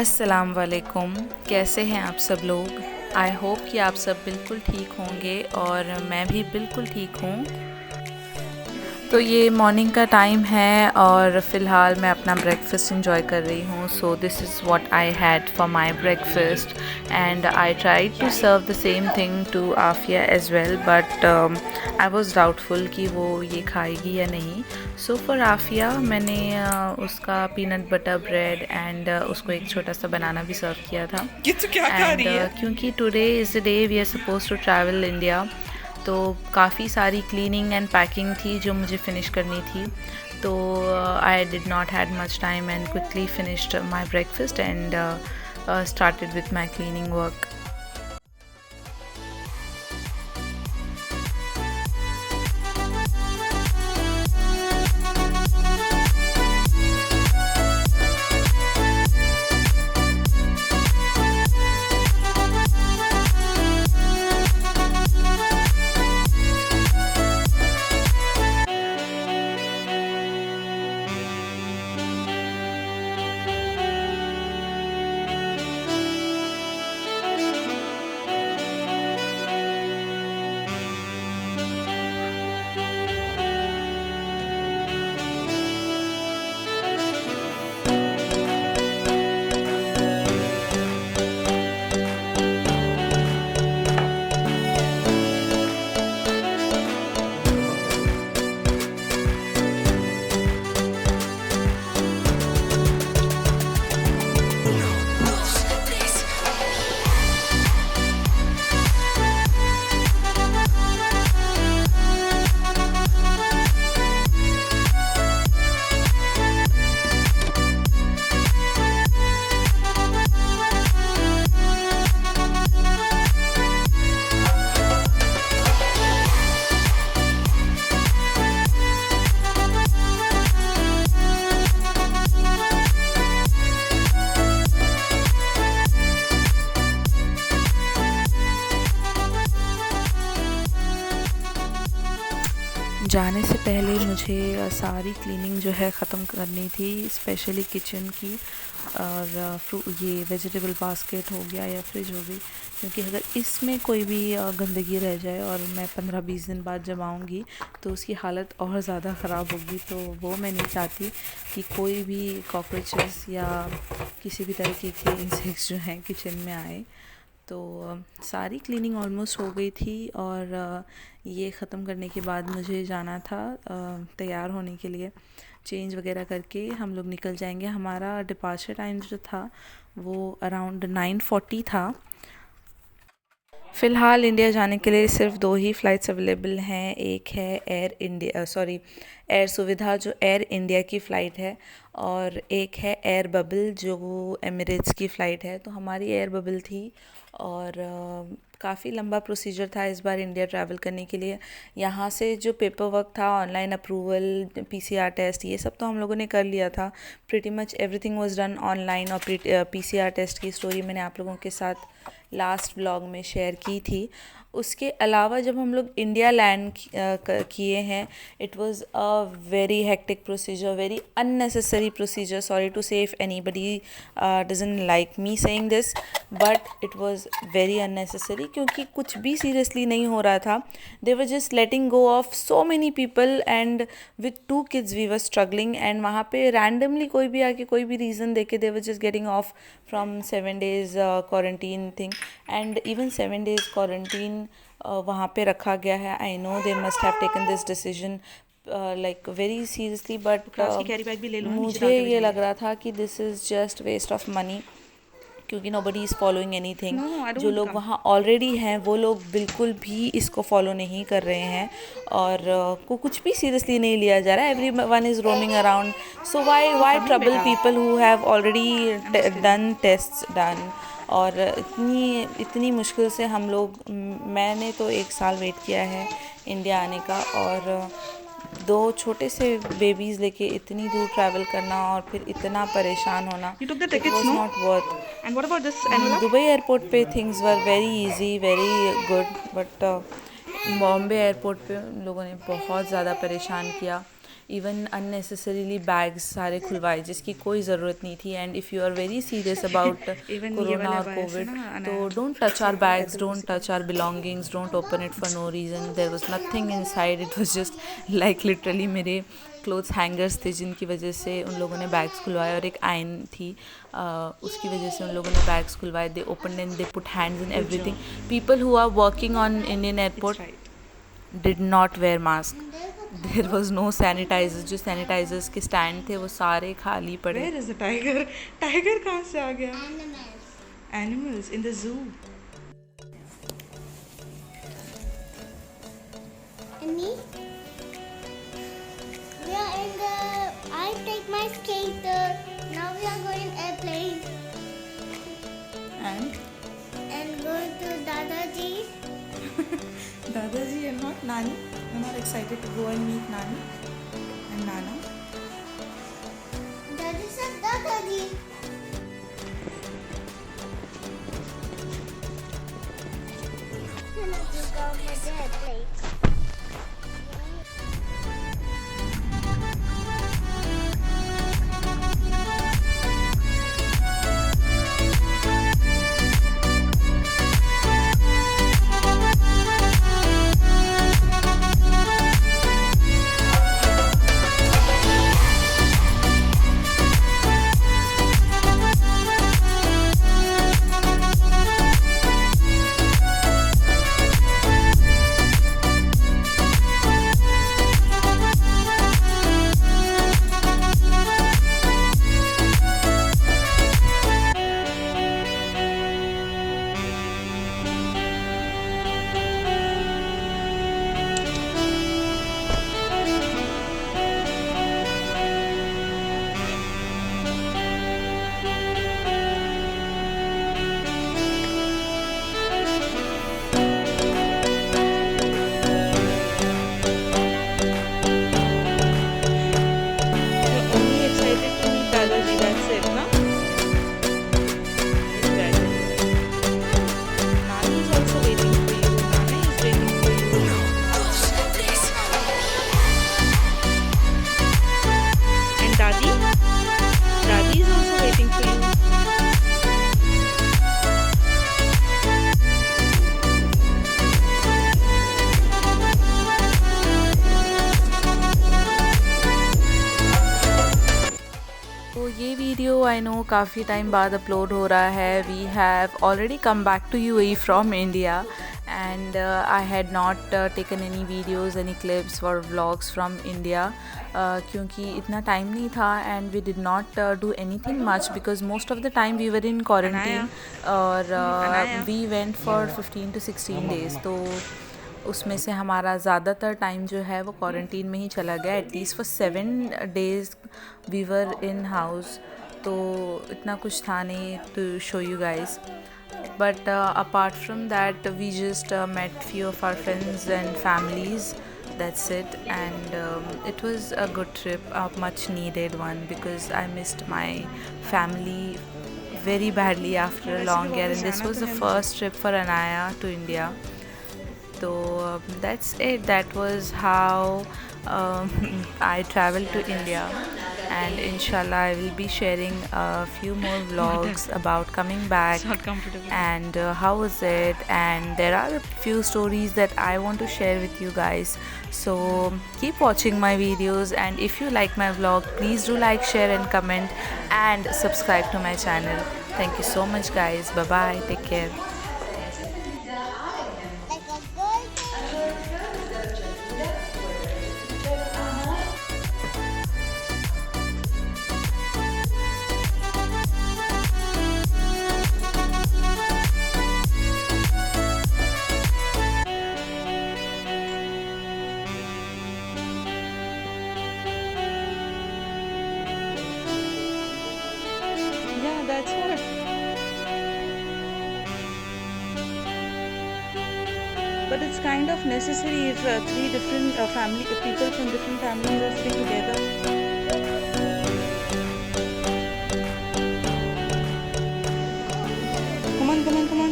अस्सलाम वालेकुम। कैसे हैं आप सब लोग? आई होप कि आप सब बिल्कुल ठीक होंगे और मैं भी बिल्कुल ठीक हूँ। तो ये मॉर्निंग का टाइम है और फ़िलहाल मैं अपना ब्रेकफ़ास्ट इंजॉय कर रही हूँ। So this is what I had for my breakfast and I tried to serve the same thing to Afiya as well, but I was doubtful कि वो ये खाएगी या नहीं। सो फॉर आफिया मैंने उसका पीनट बटर ब्रेड एंड उसको एक छोटा सा बनाना भी सर्व किया था। ये तो क्या खा एंड रही है? क्योंकि today is the day we are suppose to travel India, तो काफ़ी सारी क्लीनिंग एंड पैकिंग थी जो मुझे फ़िनिश करनी थी। तो I did not had much time and quickly finished my breakfast and started with my cleaning work. जाने से पहले मुझे सारी क्लीनिंग जो है ख़त्म करनी थी, स्पेशली किचन की। और ये वेजिटेबल बास्केट हो गया या फ्रिज हो गई, क्योंकि अगर इसमें कोई भी गंदगी रह जाए और मैं 15-20 दिन बाद जब आऊँगी तो उसकी हालत और ज़्यादा ख़राब होगी। तो वो मैं नहीं चाहती कि कोई भी कॉकरोचेस या किसी भी तरीके के इंसेक्ट्स जो हैं किचन में आए। तो सारी क्लीनिंग ऑलमोस्ट हो गई थी और ये ख़त्म करने के बाद मुझे जाना था तैयार होने के लिए। चेंज वगैरह करके हम लोग निकल जाएंगे। हमारा डिपार्चर टाइम जो था वो अराउंड 9:40 था। फ़िलहाल इंडिया जाने के लिए सिर्फ 2 ही फ़्लाइट्स अवेलेबल हैं। एक है एयर सुविधा जो एयर इंडिया की फ़्लाइट है, और एक है एयर बबल जो एमिरेट्स की फ़्लाइट है। तो हमारी एयर बबल थी और काफ़ी लंबा प्रोसीजर था इस बार इंडिया ट्रैवल करने के लिए। यहाँ से जो पेपर वर्क था, ऑनलाइन अप्रूवल, पीसीआर टेस्ट, ये सब तो हम लोगों ने कर लिया था। Pretty much everything was done online. और पीसीआर टेस्ट की स्टोरी मैंने आप लोगों के साथ लास्ट व्लॉग में शेयर की थी। उसके अलावा जब हम लोग इंडिया लैंड किए हैं, it was a very hectic procedure, very unnecessary procedure. Sorry to say if anybody doesn't like me saying this, but it was very unnecessary, क्योंकि कुछ भी सीरियसली नहीं हो रहा था। They were just letting go off so many people and with 2 kids we were struggling. And वहाँ पे randomly कोई भी आके कोई भी रीज़न देके they were just getting off from 7 days quarantine thing. And even 7 days quarantine वहाँ पे रखा गया है। I know they must have taken this decision like very seriously, but carry bag भी ले लो, नीचे मुझे डाल के ये भेज लग रहा था कि this is just waste of money, क्योंकि nobody is following anything. No, I don't जो want to लोग come. वहाँ ऑलरेडी हैं वो लोग बिल्कुल भी इसको फॉलो नहीं कर रहे हैं, और को कुछ भी सीरियसली नहीं लिया जा रहा है। Every one is roaming around. So why trouble people who have already done test done. और इतनी मुश्किल से हम लोग, मैंने तो 1 साल वेट किया है इंडिया आने का, और 2 छोटे से बेबीज़ लेके इतनी दूर ट्रैवल करना और फिर इतना परेशान होना, You took the it tickets, was no? Not worth. And what about this envelope? Dubai airport पे things were very easy, very good, but Bombay airport पे लोगों ने बहुत ज़्यादा परेशान किया। इवन अननेसेसरीली बैग्स सारे खुलवाए जिसकी कोई ज़रूरत नहीं थी. And if you are very serious about Even ये कोरोना वाला और बाय से कोविड, ना तो don't touch our bags, don't touch our belongings, don't open it for no reason. There was nothing inside, it was just like literally मेरे clothes hangers थे जिनकी वजह से उन लोगों ने बैग्स खुलवाए, और एक आयन थी उसकी वजह से उन लोगों ने बैग्स खुलवाए. They open and they put hands in everything. People who are working on Indian airport did not wear mask. There was no sanitiser. जो सैनिटाइजर्स के स्टैंड थे वो सारे खाली पड़े. Where is the tiger? Tiger कहाँ से आ गया? Animals in the zoo. Me? We are in the. I take my skater. Now we are going airplane and going to Dadaji. Dadaji and not Nani. I'm not excited to go and meet Nani and Nana. Daddy said Dadaji. You go with the airplane. You're only excited to meet Dadaji. That's it, na? Nani is also waiting for you. Nana is waiting for you. And Dadi? Dadi is also waiting for you. तो ये video I know काफ़ी time बाद upload हो रहा है. We have already come back to UAE from India, and I had not taken any videos, any clips और vlogs from India क्योंकि इतना टाइम नहीं था. And we did not do anything much because most of the time we were in quarantine, और we went for 15 to 16 days. तो उसमें से हमारा ज़्यादातर टाइम जो है वो क्वारंटीन में ही चला गया. At least for 7 days we were in house. तो इतना कुछ था नहीं to show you guys. But apart from that we just met few of our friends and families. That's it. And it was a good trip, a much needed one, because I missed my family very badly after a long year, and this was the first trip for Anaya to India. So that's it. That was how I traveled to India, and inshallah I will be sharing a few more vlogs about coming back It's not comfortable. and how was it, and there are a few stories that I want to share with you guys. So keep watching my videos, and if you like my vlog, please do like, share and comment, and subscribe to my channel. Thank you so much guys. Bye bye, take care. Like a golden. Yeah, that's what. But it's kind of necessary if three different people from different families are sitting together. Come on, come on, come on.